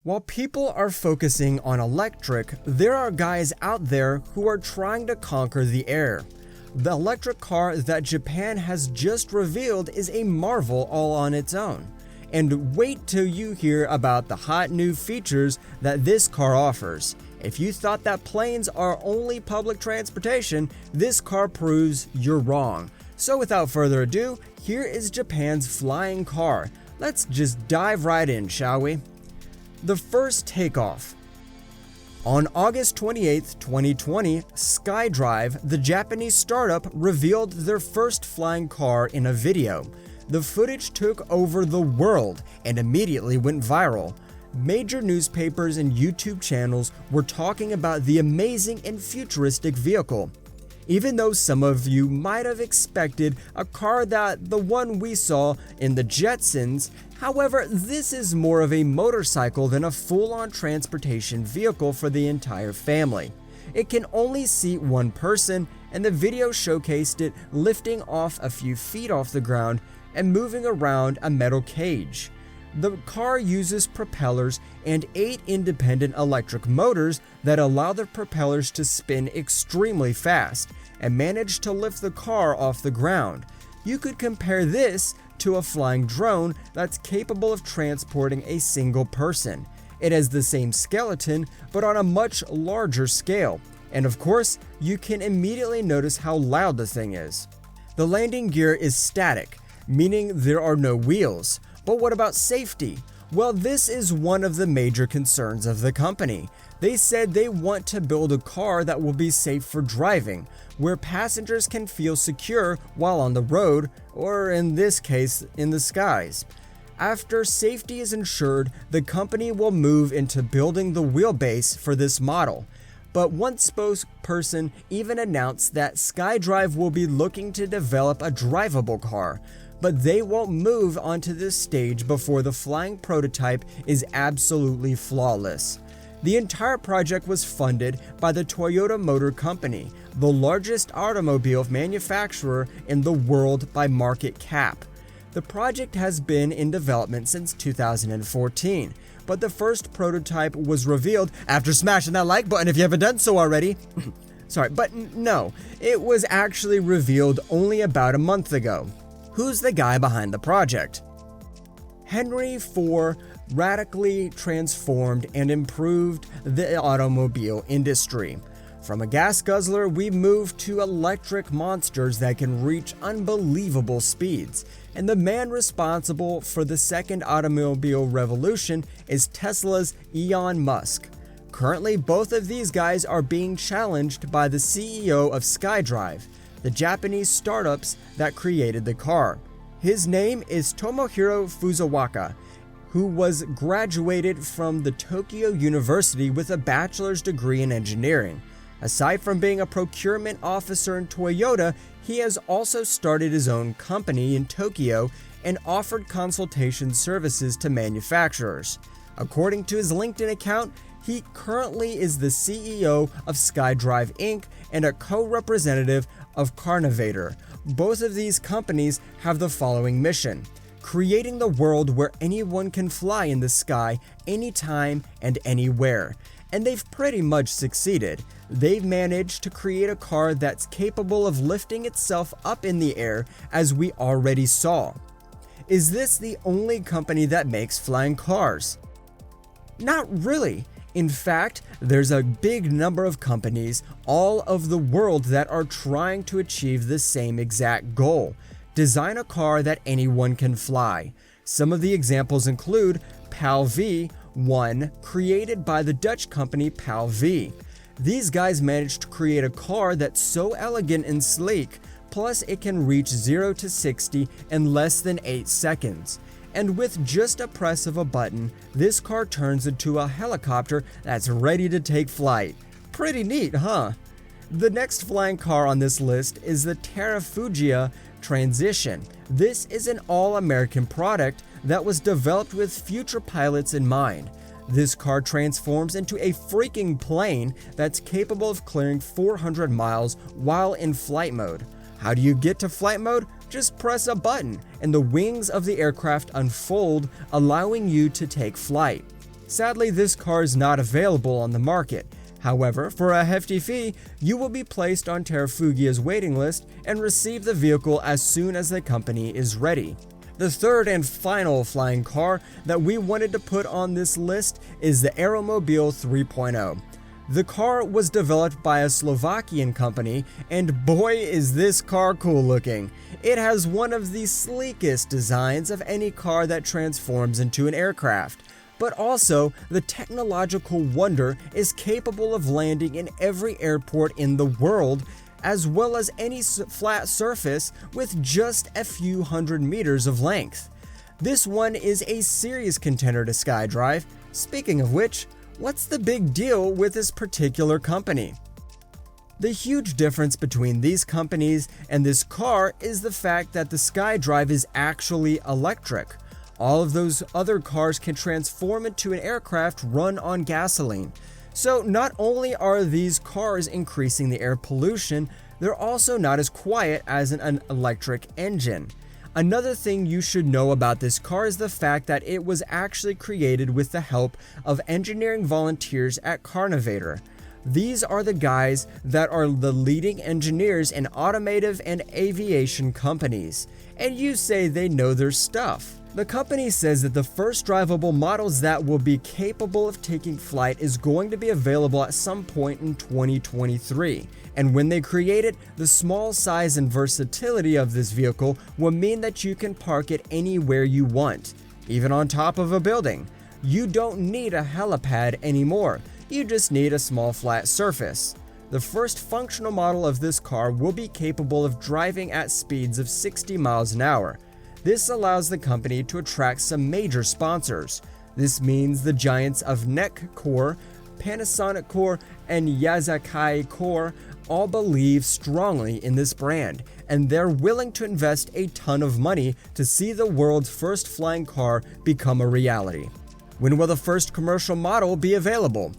While people are focusing on electric, there are guys out there who are trying to conquer the air. The electric car that Japan has just revealed is a marvel all on its own. And wait till you hear about the hot new features that this car offers. If you thought that planes are only public transportation, this car proves you're wrong. So without further ado, here is Japan's flying car. Let's just dive right in, shall we? The first takeoff. On August 28, 2020, Skydrive, the Japanese startup, revealed their first flying car in a video. The footage took over the world and immediately went viral. Major newspapers and YouTube channels were talking about the amazing and futuristic vehicle. Even though some of you might have expected a car that the one we saw in the Jetsons, however, this is more of a motorcycle than a full-on transportation vehicle for the entire family. It can only seat one person, and the video showcased it lifting off a few feet off the ground and moving around a metal cage. The car uses propellers and 8 independent electric motors that allow the propellers to spin extremely fast and manage to lift the car off the ground. You could compare this to a flying drone that's capable of transporting a single person. It has the same skeleton, but on a much larger scale. And of course, you can immediately notice how loud the thing is. The landing gear is static, meaning there are no wheels. But what about safety? Well, this is one of the major concerns of the company. They said they want to build a car that will be safe for driving, where passengers can feel secure while on the road, or in this case, in the skies. After safety is ensured, the company will move into building the wheelbase for this model. But one spokesperson even announced that Skydrive will be looking to develop a drivable car, but they won't move onto this stage before the flying prototype is absolutely flawless. The entire project was funded by the Toyota Motor Company, the largest automobile manufacturer in the world by market cap. The project has been in development since 2014, but the first prototype was revealed after smashing that like button if you haven't done so already. No, it was actually revealed only about a month ago. Who's the guy behind the project? Henry Ford radically transformed and improved the automobile industry. From a gas guzzler, we moved to electric monsters that can reach unbelievable speeds. And the man responsible for the second automobile revolution is Tesla's Elon Musk. Currently, both of these guys are being challenged by the CEO of Skydrive, the Japanese startups that created the car. His name is Tomohiro Fujiwaka, who was graduated from the Tokyo University with a bachelor's degree in engineering. Aside from being a procurement officer in Toyota, he has also started his own company in Tokyo and offered consultation services to manufacturers. According to his LinkedIn account, he currently is the CEO of Skydrive Inc. and a co-representative of Carnivator. Both of these companies have the following mission: creating the world where anyone can fly in the sky anytime and anywhere. And they've pretty much succeeded. They've managed to create a car that's capable of lifting itself up in the air, as we already saw. Is this the only company that makes flying cars? Not really. In fact, there's a big number of companies all over the world that are trying to achieve the same exact goal: design a car that anyone can fly. Some of the examples include PAL-V, one created by the Dutch company PAL-V. These guys managed to create a car that's so elegant and sleek, plus it can reach 0 to 60 in less than 8 seconds. And with just a press of a button, this car turns into a helicopter that's ready to take flight. Pretty neat, huh? The next flying car on this list is the Terrafugia Transition. This is an all-American product that was developed with future pilots in mind. This car transforms into a freaking plane that's capable of clearing 400 miles while in flight mode. How do you get to flight mode? Just press a button and the wings of the aircraft unfold, allowing you to take flight. Sadly, this car is not available on the market. However, for a hefty fee, you will be placed on Terrafugia's waiting list and receive the vehicle as soon as the company is ready. The third and final flying car that we wanted to put on this list is the Aeromobile 3.0. The car was developed by a Slovakian company, and boy is this car cool looking. It has one of the sleekest designs of any car that transforms into an aircraft. But also, the technological wonder is capable of landing in every airport in the world, as well as any flat surface with just a few hundred meters of length. This one is a serious contender to Skydrive. Speaking of which, what's the big deal with this particular company? The huge difference between these companies and this car is the fact that the Skydrive is actually electric. All of those other cars can transform into an aircraft run on gasoline. So not only are these cars increasing the air pollution, they're also not as quiet as an electric engine. Another thing you should know about this car is the fact that it was actually created with the help of engineering volunteers at Carnivator. These are the guys that are the leading engineers in automotive and aviation companies, and you say they know their stuff. The company says that the first drivable models that will be capable of taking flight is going to be available at some point in 2023. And when they create it, the small size and versatility of this vehicle will mean that you can park it anywhere you want, even on top of a building. You don't need a helipad anymore, you just need a small flat surface. The first functional model of this car will be capable of driving at speeds of 60 miles an hour. This allows the company to attract some major sponsors. This means the giants of NEC Core, Panasonic Core, and Yazakai Core all believe strongly in this brand, and they're willing to invest a ton of money to see the world's first flying car become a reality. When will the first commercial model be available?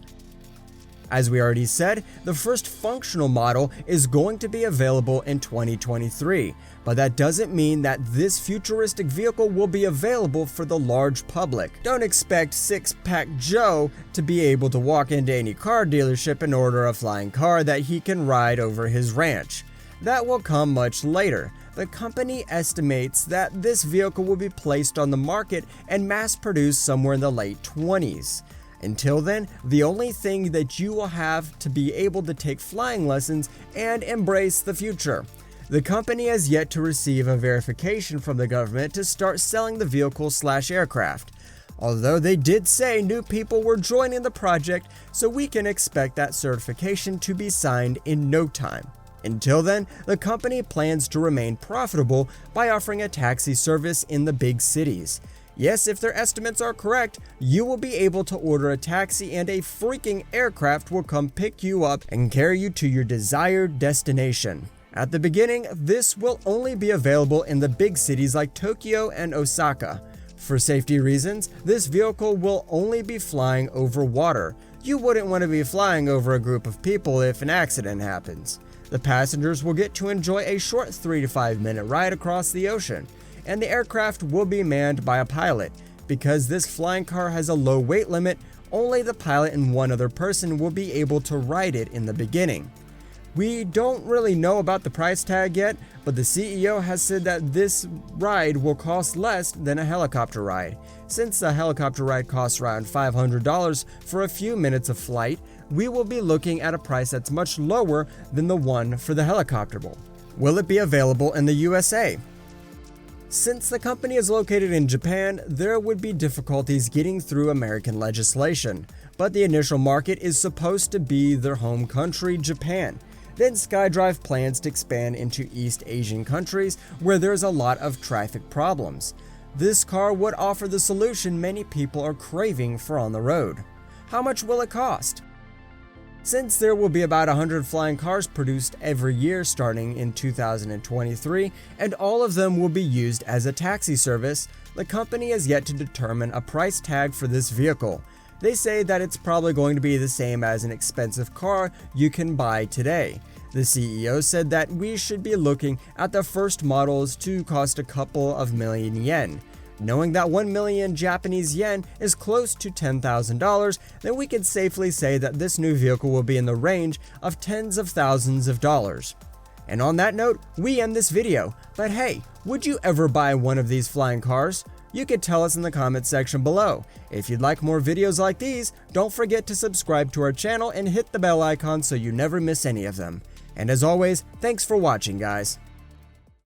As we already said, the first functional model is going to be available in 2023, but that doesn't mean that this futuristic vehicle will be available for the large public. Don't expect Six-Pack Joe to be able to walk into any car dealership and order a flying car that he can ride over his ranch. That will come much later. The company estimates that this vehicle will be placed on the market and mass-produced somewhere in the late 20s. Until then, the only thing that you will have to be able to take flying lessons and embrace the future. The company has yet to receive a verification from the government to start selling the vehicle/aircraft. Although they did say new people were joining the project, so we can expect that certification to be signed in no time. Until then, the company plans to remain profitable by offering a taxi service in the big cities. Yes, if their estimates are correct, you will be able to order a taxi and a freaking aircraft will come pick you up and carry you to your desired destination. At the beginning, this will only be available in the big cities like Tokyo and Osaka. For safety reasons, this vehicle will only be flying over water. You wouldn't want to be flying over a group of people if an accident happens. The passengers will get to enjoy a short 3 to 5 minute ride across the ocean, and the aircraft will be manned by a pilot. Because this flying car has a low weight limit, only the pilot and one other person will be able to ride it in the beginning. We don't really know about the price tag yet, but the CEO has said that this ride will cost less than a helicopter ride. Since a helicopter ride costs around $500 for a few minutes of flight, we will be looking at a price that's much lower than the one for the helicopter. Will it be available in the USA? Since the company is located in Japan, there would be difficulties getting through American legislation, but the initial market is supposed to be their home country, Japan. Then Skydrive plans to expand into East Asian countries where there's a lot of traffic problems. This car would offer the solution many people are craving for on the road. How much will it cost? Since there will be about 100 flying cars produced every year starting in 2023, and all of them will be used as a taxi service, the company has yet to determine a price tag for this vehicle. They say that it's probably going to be the same as an expensive car you can buy today. The CEO said that we should be looking at the first models to cost a couple of million yen. Knowing that 1 million Japanese yen is close to $10,000, then we can safely say that this new vehicle will be in the range of tens of thousands of dollars. And on that note, we end this video. But hey, would you ever buy one of these flying cars? You could tell us in the comment section below. If you'd like more videos like these, don't forget to subscribe to our channel and hit the bell icon so you never miss any of them. And as always, thanks for watching, guys.